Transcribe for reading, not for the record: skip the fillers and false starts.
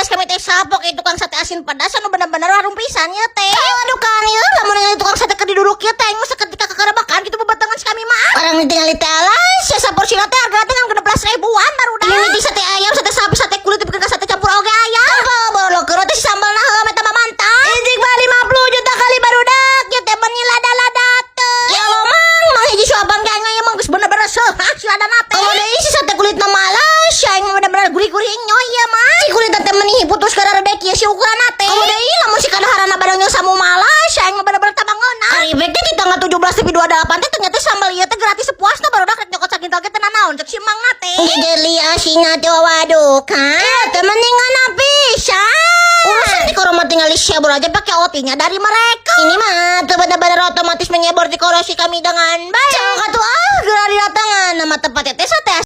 pas kami teh sapok itu tukang sate asin pedas anu bener-bener warung pisan ya teh. Aduh kan ieu lamun ningali tukang sate keur diduduk ieu teh geus saketika kakarabakan kitu bebatangan kami mah. Orang ditinggali teh alas sia saporsina teh harga teh 16 ribuan barudak. Ini di sate ayam, sate sapi, sate kulit dipikeun ka sate campur oge aya. Baru keur teh sambalna heuh eta mah mantap. Ijik mah 50 juta kali barudak. Ieu teh mah lada-lada teh. Ya lo mang hiji suaban ge aya mah geus bener-bener sehat si ladana teh. Oh deui si sate kulitna malas, aing mah bener-bener gurih-gurih nyoy ya mah. Si kulit teh meuni putus ka rebek ieu si ukuranna teh. Oh deui lamun si kadaharana badang samu malas, aing mah bener-bener tabangeuna. Rebek teh di tanggal 17/28 teh ternyata sambal ieu teh gratis sepuasna barudak rek nyokot sakintal ge teh nanaon cek si mangna teh. Geli asina teh waduh kan. Teh mendingan pisan. Urusan di koro mah tinggal disebor aja pakai OT-nya dari mereka. Ini mah tuh bener-bener otomatis menyebor di koro si kami dengan baik. Cok atuh geura di datangan nama tempat teh sate